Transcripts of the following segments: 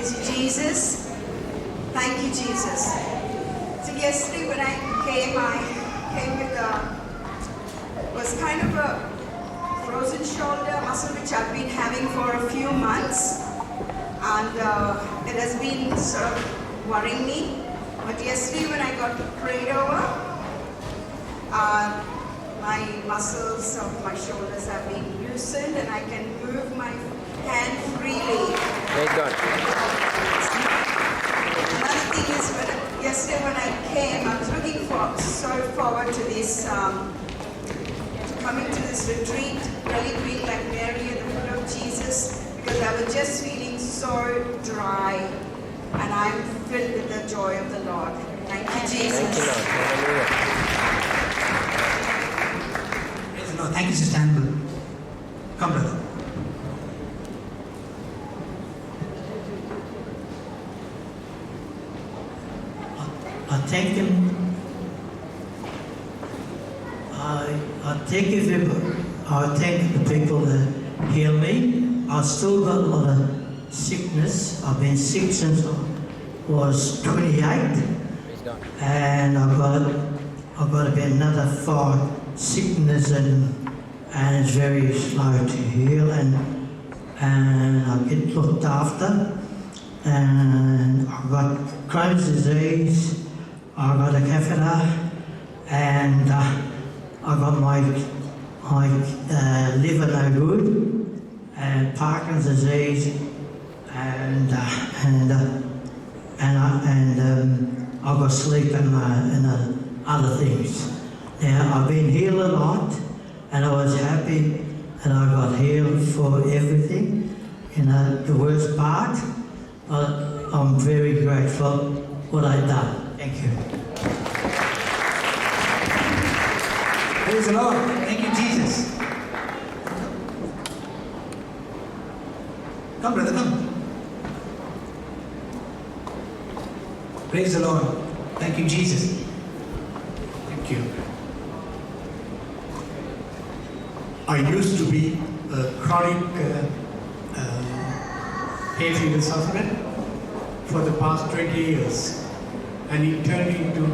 Praise you, Jesus. Thank you, Jesus. So yesterday when I came with was kind of a frozen shoulder muscle which I've been having for a few months, and it has been sort of worrying me. But yesterday when I got prayed over, my muscles of my shoulders have been loosened and I can move my hand freely. Thank God. Another thing is, yesterday when I came, I was looking so forward to this, to coming to this retreat, really being like Mary at the foot of Jesus, because I was just feeling so dry, and I'm filled with the joy of the Lord. Thank you, Jesus. Thank you, Lord. Hallelujah. Praise the Lord. Thank you, Sister Annabelle. Come, brother. I thank Him. I thank the people that heal me. I've still got a lot of sickness. I've been sick since I was 28, and I've got about another 5 sickness, and it's very slow to heal, and I get looked after, and I've got Crohn's disease. I got a catheter, and I got my liver no good, and Parkinson's disease, and I got sleep and other things. Now I've been healed a lot, and I was happy that I got healed for everything. The worst part, I'm very grateful what I've done. Thank you. Praise the Lord. Thank you, Jesus. Come, brother, come. Praise the Lord. Thank you, Jesus. Thank you. I used to be a chronic hay fever sufferer for the past 20 years, and it turned into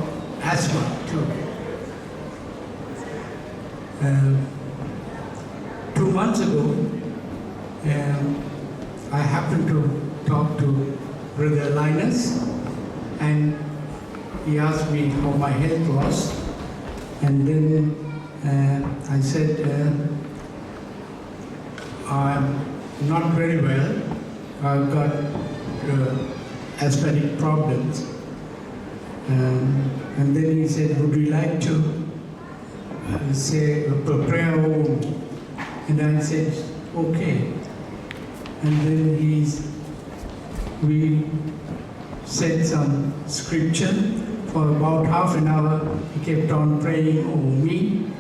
asthma too. 2 months ago, I happened to talk to Brother Linus, and he asked me how my health was, and then I said, I'm not very well. I've got asthmatic problems. And then he said, would you like to say a prayer over me? And I said, okay. And then we said some scripture for about half an hour. He kept on praying over me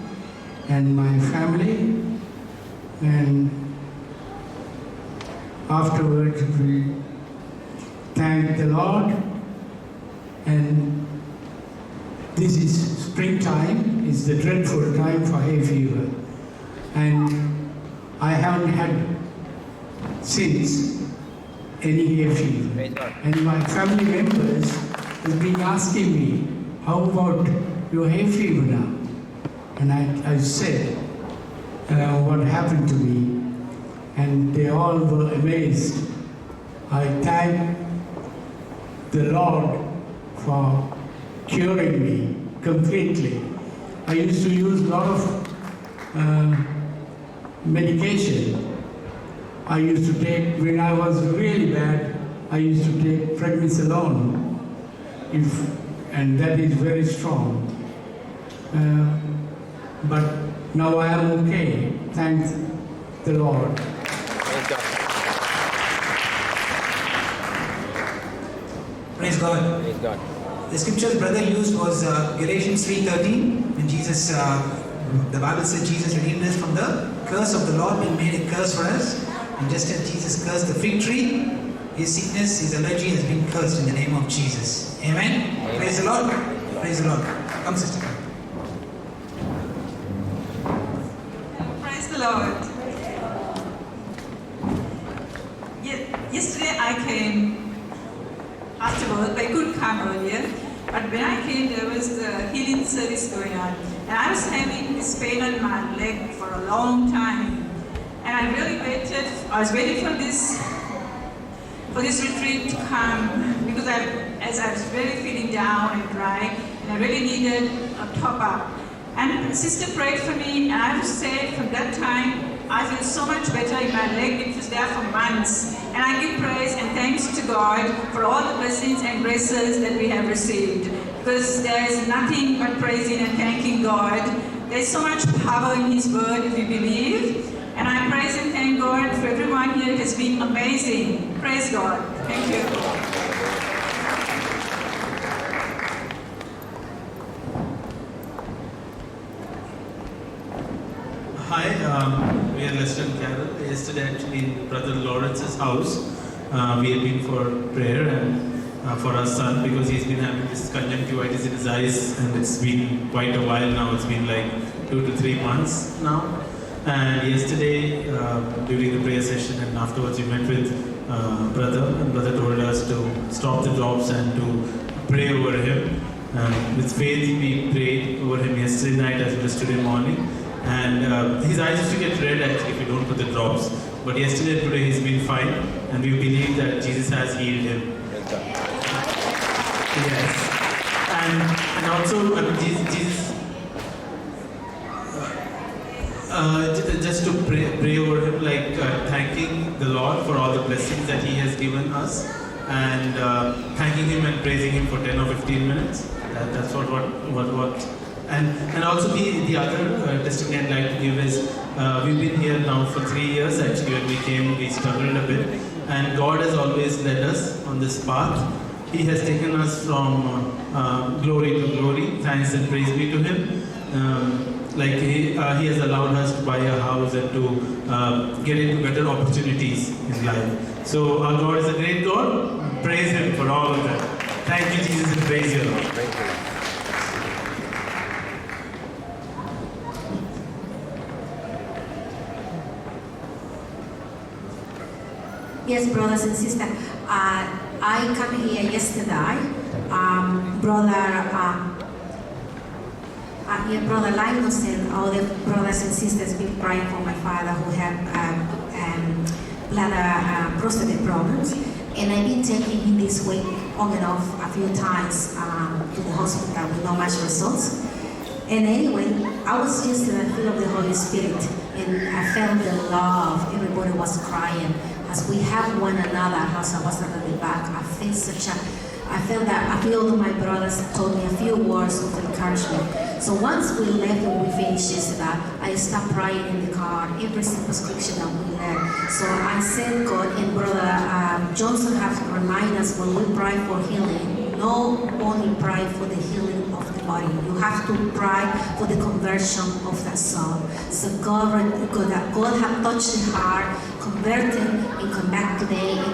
and my family. And afterwards we thanked the Lord. And this is springtime. It's the dreadful time for hay fever. And I haven't had since any hay fever. And my family members have been asking me, how about your hay fever now? And I said what happened to me. And they all were amazed. I thank the Lord for curing me completely. I used to use a lot of medication. I used to take, when I was really bad, I used to take prednisolone, and that is very strong. But now I am okay, thanks the Lord. Praise God. Praise God. The scriptures brother used was Galatians 3:13. When Jesus, the Bible said Jesus redeemed us from the curse of the law, and made a curse for us. And just as Jesus cursed the fig tree, his sickness, his allergy has been cursed in the name of Jesus. Amen. Amen. Praise the Lord. Praise the Lord. Come, sister. Praise the Lord. Yesterday I came work, I couldn't come earlier. But when I came, there was the healing service going on. And I was having this pain on my leg for a long time. And I really waited, I was waiting for this retreat to come, because as I was really feeling down and dry, and I really needed a top up. And sister prayed for me, and I have to say, from that time, I feel so much better in my leg. It was there for months. And I give praise and thanks to God for all the blessings and graces that we have received. Because there is nothing but praising and thanking God. There is so much power in His word if we believe. And I praise and thank God for everyone here. It has been amazing. Praise God. Thank you. Hi, we are Lester and Carol. Yesterday, actually, in Brother Lawrence's house, we had been for prayer and for our son, because he's been having this conjunctivitis in his eyes, and it's been quite a while now. It's been like 2 to 3 months now. And yesterday, during the prayer session, and afterwards, we met with Brother, and Brother told us to stop the drops and to pray over him. With faith, we prayed over him yesterday night as well as today morning. And his eyes used to get red actually if you don't put the drops. But yesterday and today he's been fine, and we believe that Jesus has healed him. Yes. And also, I mean, Jesus just to pray over him, like thanking the Lord for all the blessings that He has given us, and thanking Him and praising Him for 10 or 15 minutes. That's what. And also the other testimony I'd like to give is, we've been here now for 3 years. Actually, when we came, we struggled a bit, and God has always led us on this path. He has taken us from glory to glory. Thanks and praise be to Him. He has allowed us to buy a house and to get into better opportunities in life. So our God is a great God. Praise Him for all of that. Thank you, Jesus, and praise you, Lord. Yes, brothers and sisters. I came here yesterday. Brother Linus and all the brothers and sisters been praying for my father who have bladder prostate problems, and I've been taking him this week on and off a few times to the hospital with no much results. And anyway, I was just full of the Holy Spirit, and I felt the love. Everybody was crying as we have one another. As I was at the back, I felt all my brothers told me a few words of encouragement. So once we left and we finished yesterday, I stopped praying in the car, every simple scripture that we learned. So I said, God, and Brother Johnson has to remind us when we pray for healing, not only pray for the healing of the body, you have to pray for the conversion of that soul. So God have touched the heart, converted and come back today, and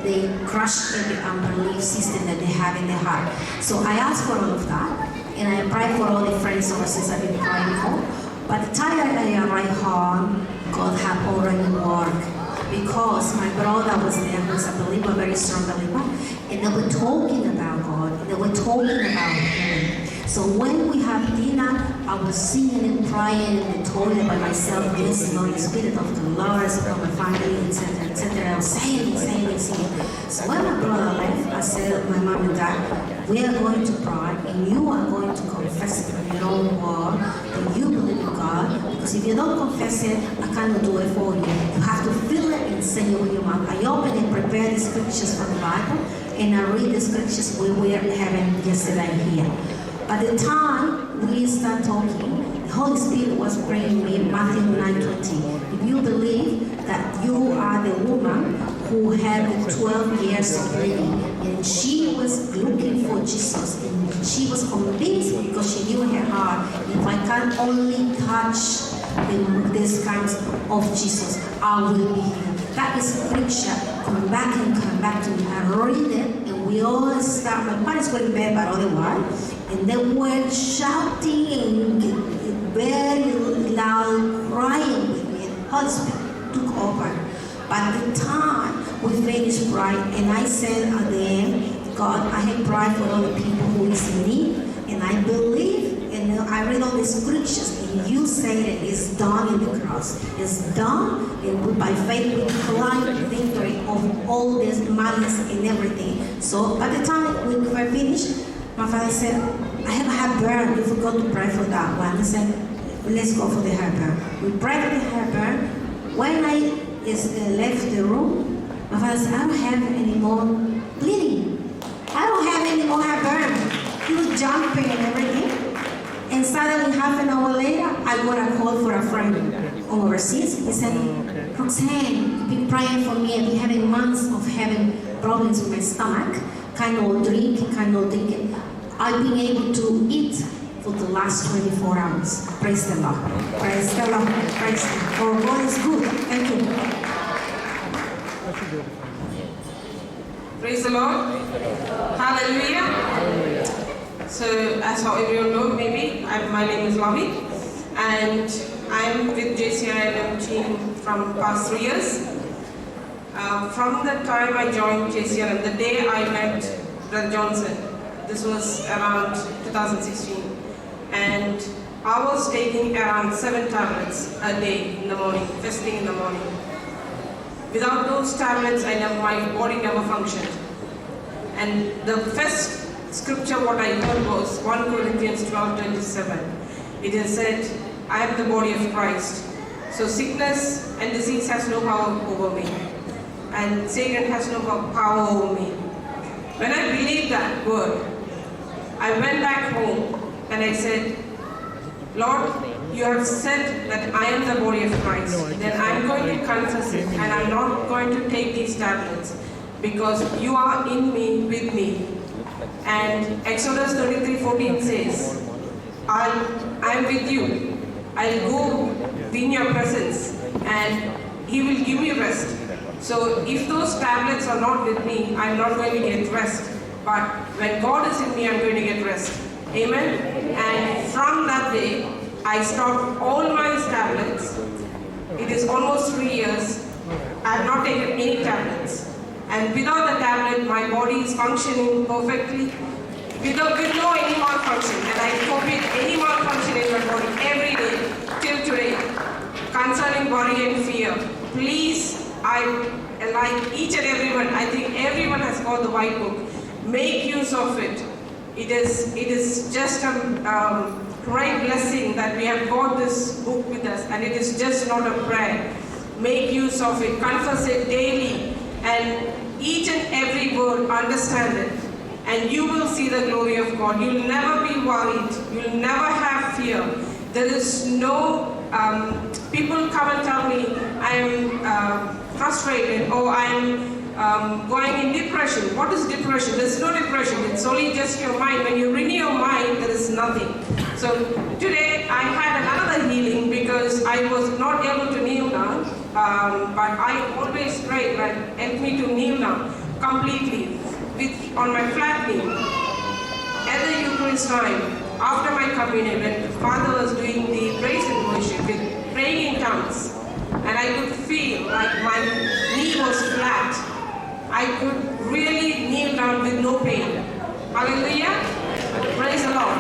they crush every unbelief system that they have in their heart. So I ask for all of that, and I pray for all the friends and sisters I've been praying for. By the time I arrived home, God had already worked, because my brother was there, who was a believer, very strong believer, and they were talking about God, and they were talking about healing. So when we have dinner, I was singing and praying in the toilet by myself, listening on the Spirit of the Lord, from my family, etc., etc. I was saying. So when my brother left, I said, my mom and dad, we are going to pray, and you are going to confess it from your own word that you believe in God, because if you don't confess it, I cannot do it for you. You have to feel it and say it with your mouth. I open and prepare the scriptures from the Bible, and I read the scriptures we were having yesterday here. By the time we start talking, the Holy Spirit was bringing me Matthew 9:20. If you believe that you are the woman who had the 12 years of bleeding, and she was looking for Jesus, and she was convinced because she knew in her heart, if I can only touch the scars of Jesus, I will be healed. That is scripture. Come back to me. I read it, and we all start. My parents were in bed, but otherwise. And they were shouting very loud, crying with me. The Holy Spirit took over. By the time we finished praying, and I said at the end, God, I have prayed for all the people who is in need, and I believe, and I read all the scriptures, and you say that it's done in the cross. It's done, and by faith we claim the victory of all this malice and everything. So by the time we were finished, my father said, I have a heartburn. You forgot to pray for that one. I said, let's go for the heartburn. We prayed for the heartburn. When I left the room, my father said, I don't have any more bleeding. I don't have any more heartburn. He was jumping and everything. And suddenly, half an hour later, I got a call for a friend overseas. He said, Roxanne, you've been praying for me. I've been having months of having problems with my stomach. Cannot drink. I've been able to eat for the last 24 hours. Praise the Lord. Praise the Lord. Praise the Lord. For God is good. Thank you. Praise the Lord. Hallelujah. So, as how everyone knows, maybe, my name is Lavi, and I'm with JCILM team from past 3 years. From the time I joined JCILM, the day I met Brother Johnson, this was around 2016, and I was taking around 7 tablets a day in the morning, first thing in the morning. Without those tablets, my body never functioned. And the first scripture what I heard was 1 Corinthians 12:27. It is said, I am the body of Christ. So sickness and disease has no power over me. And Satan has no power over me. When I believed that word, I went back home and I said, Lord, you have said that I am the body of Christ. Then I'm going to confess it, and I'm not going to take these tablets because you are in me, with me. And Exodus 33:14 says, I'm with you. I'll go in your presence and He will give me rest. So if those tablets are not with me, I'm not going to get rest. But when God is in me, I'm going to get rest. Amen? And from that day, I stopped all my tablets. It is almost 3 years. I have not taken any tablets. And without the tablet, my body is functioning perfectly, with no any malfunction. And I forbid any malfunction in my body every day, till today. Concerning body and fear, please, I like each and everyone, I think everyone has got the white book. Make use of it. It is just a great blessing that we have got this book with us, and it is just not a prayer. Make use of it, confess it daily, and each and every word, understand it, and you will see the glory of God. You'll never be worried. You'll never have fear. There is no, people come and tell me I'm frustrated or I'm going in depression. What is depression? There's no depression. It's only just your mind. When you renew your mind, there is nothing. So today I had another healing because I was not able to kneel down, but I always pray, like, help me to kneel down completely on my flat knee. At the Eucharist time, after my communion, when the Father was doing the praise and worship with praying in tongues, and I could feel like my knee was flat. I could really kneel down with no pain. Hallelujah. Praise the Lord.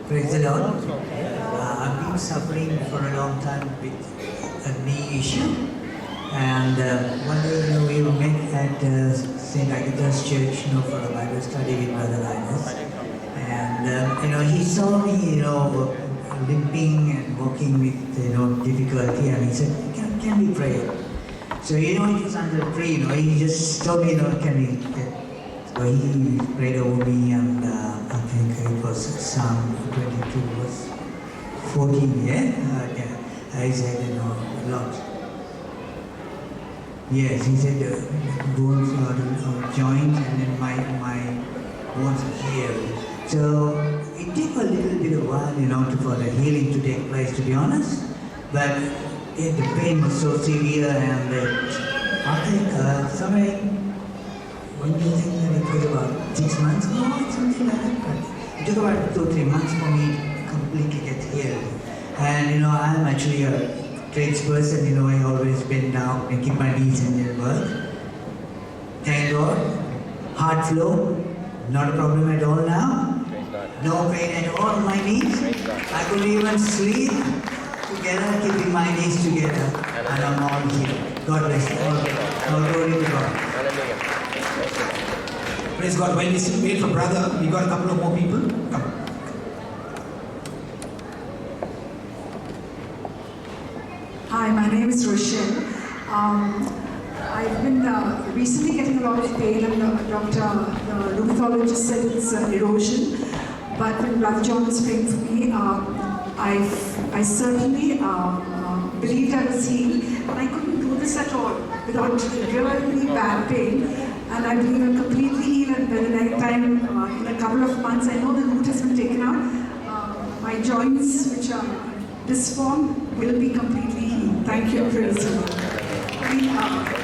Praise the Lord. I've been suffering for a long time with a knee issue. And one day, we met at St. Agatha's Church, for a Bible study with Brother Linus. And, he saw me, limping and walking with, difficulty. And he said, can we pray? So, it was under prayer, he just told me, can we get. So he prayed over me, and I think it was Psalm 22 verse 14, I said, Lord. Yes, he said, bones are joined, and then my bones are healed. So it took a little bit of a while, for the healing to take place, to be honest. But the pain was so severe, and I think somewhere, when do you think that it was about 6 months? No, it's something like that. But it took about 2 or 3 months for me to completely get healed. And I'm actually a tradesperson, you know, I always bend down and keep my knees in their work. Thank God. Heart flow, not a problem at all now. No pain at all in my knees. I could even sleep together, keeping my knees together, and I'm all here. God bless you. All glory to God. Praise God. While we still wait for brother, we got a couple of more people. Come. Hi, my name is Rochelle. I've been recently getting a lot of pain, and the rheumatologist said it's erosion. But when Brother John was praying for me, I certainly believed I was healed, and I couldn't do this at all without really bad pain. And I believe I'm completely healed, and by the next time, in a couple of months, I know the root has been taken out. My joints, which are disformed, will be completely healed. Thank you, praise the Lord.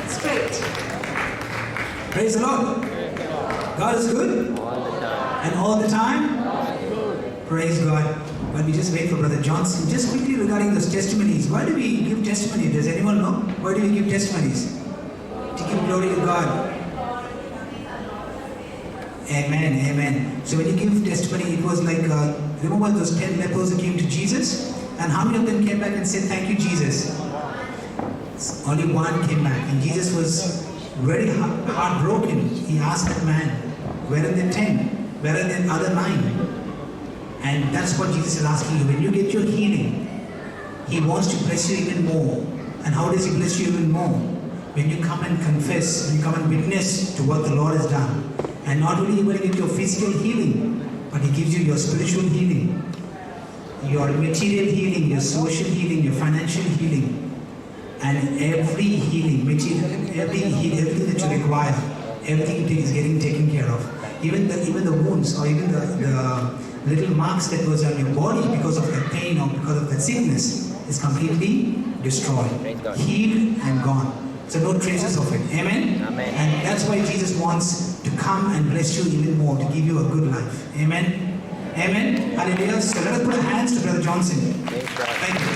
Straight. Praise the Lord. God is good. And all the time. Praise God. But we just wait for Brother Johnson. Just quickly regarding those testimonies. Why do we give testimony? Does anyone know? Why do we give testimonies? To give glory to God. Amen, amen. So when you give testimony, it was like, remember those 10 lepers who came to Jesus? And how many of them came back and said, thank you, Jesus? Only one came back. And Jesus was very heartbroken. He asked that man, where are the 10? Where are the other 9? And that's what Jesus is asking you. When you get your healing, He wants to bless you even more. And how does He bless you even more? When you come and confess, when you come and witness to what the Lord has done. And not only will you get your physical healing, but He gives you your spiritual healing, your material healing, your social healing, your financial healing, and every healing, everything that you require, everything is getting taken care of. Even the wounds, or even the little marks that was on your body because of the pain or because of the sickness is completely destroyed, healed and gone. So no traces of it. Amen? Amen. And that's why Jesus wants to come and bless you even more, to give you a good life. Amen? Amen? Hallelujah. So let us put our hands to Brother Johnson. Thank you.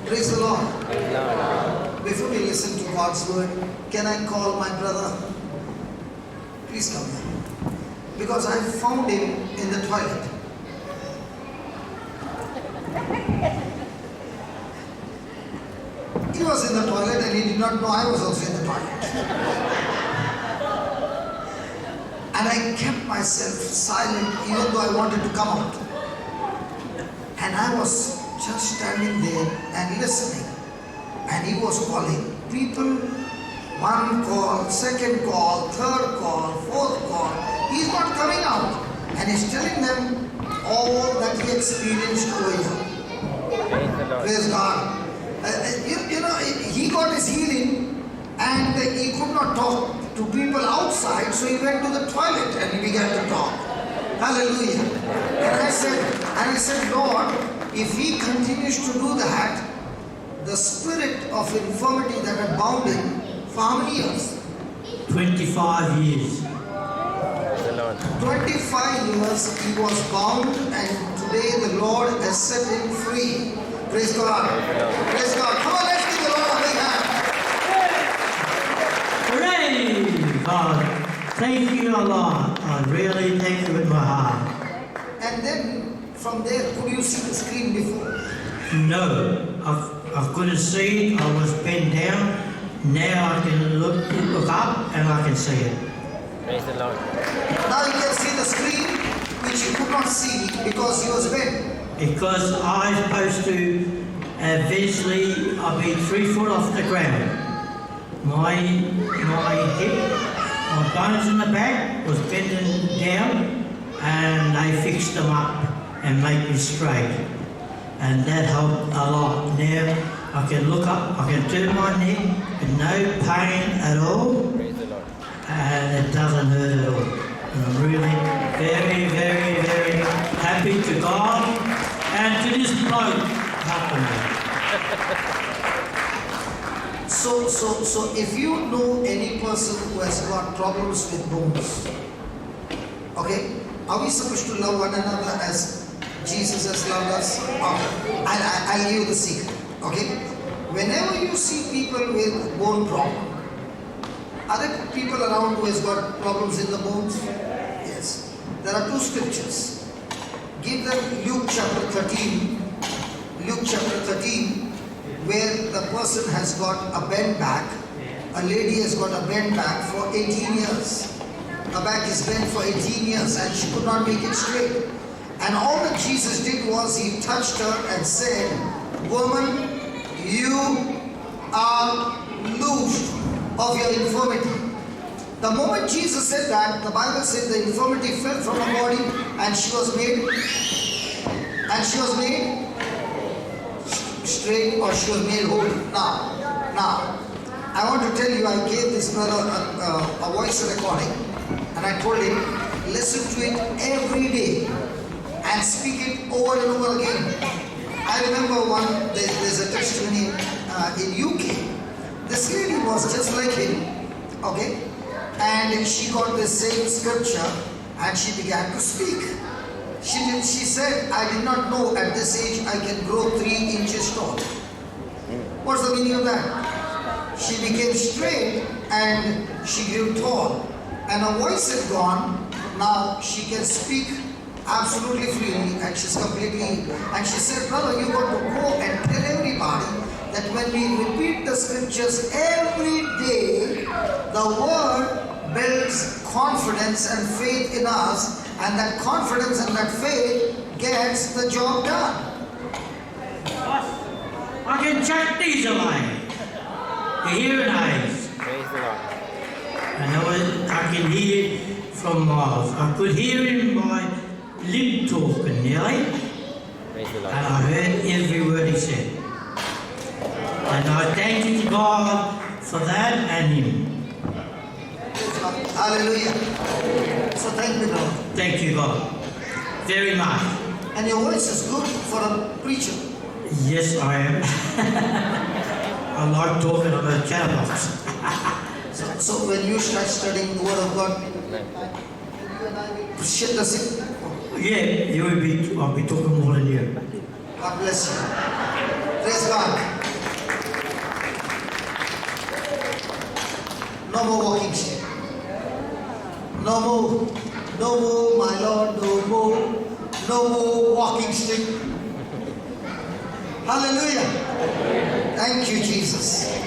Praise the Lord. Before we listen to God's word, can I call my brother? Please come here. Because I found him in the toilet. He was in the toilet and he did not know I was also in the toilet. And I kept myself silent even though I wanted to come out. And I was just standing there and listening. And he was calling people, one call, second call, third call, fourth call. He's not coming out. And he's telling them all that he experienced over here. Praise God. He got his healing and he could not talk to people outside, so he went to the toilet and he began to talk. Hallelujah. And I said, Lord, if he continues to do that, the spirit of infirmity that had bound him for how many years? 25 years. 25 years he was bound, and today the Lord has set him free. Praise God. Praise God. Come on, let's give the Lord a big hand. Praise God. Thank you, Lord. I really thank you with my heart. And then from there, could you see the screen before? No, I couldn't see it. I was bent down. Now I can look up and I can see it. Praise the Lord. Now you can see the screen which you could not see because he was bent. Because I was supposed to eventually I'll be 3 foot off the ground. My hip, my bones in the back was bending down, and they fixed them up and made me straight. And that helped a lot. Now I can look up, I can turn my neck with no pain at all. And it doesn't hurt at all. I'm really very, very, very happy to God and to this bloke helping me. So if you know any person who has got problems with bones, okay, are we supposed to love one another as Jesus has loved us? Okay. I'll give you the secret, okay? Whenever you see people with bone problem, are there people around who has got problems in the bones? Yes. There are two scriptures. Give them Luke chapter 13, where the person has got a bent back. A lady has got a bent back for 18 years. Her back is bent for 18 years and she could not make it straight. And all that Jesus did was he touched her and said, "Woman, you are loosed of your infirmity." The moment Jesus said that, the Bible said the infirmity fell from her body and she was made straight, or she was made whole. Now, I want to tell you, I gave this brother a voice recording and I told him, listen to it every day and speak it over and over again. I remember there's a testimony in UK. This lady was just like him, okay? And she got the same scripture and she began to speak. She said, "I did not know at this age I can grow 3 inches tall." What's the meaning of that? She became straight and she grew tall. And her voice had gone. Now she can speak absolutely freely and she's completely. And she said, "Brother, you got to go and tell everybody that when we repeat the scriptures every day, the word builds confidence and faith in us, and that confidence and that faith gets the job done." I can check these away. The hearing aids. Praise the Lord. I can hear from miles. I could hear him by lip talking nearly. Praise the Lord. And I heard every word he said. And I thank you to God for that and him. Hallelujah. So thank you, Lord. Thank you, God. Very much. And your voice is good for a preacher. Yes, I am. I like talking about chatterbox. So when you start studying the Word of God, shit the sick. Yeah, I'll be talking more than you. God bless you. Praise God. No more walking stick. No more, my Lord, no more walking stick. Hallelujah. Thank you, Jesus.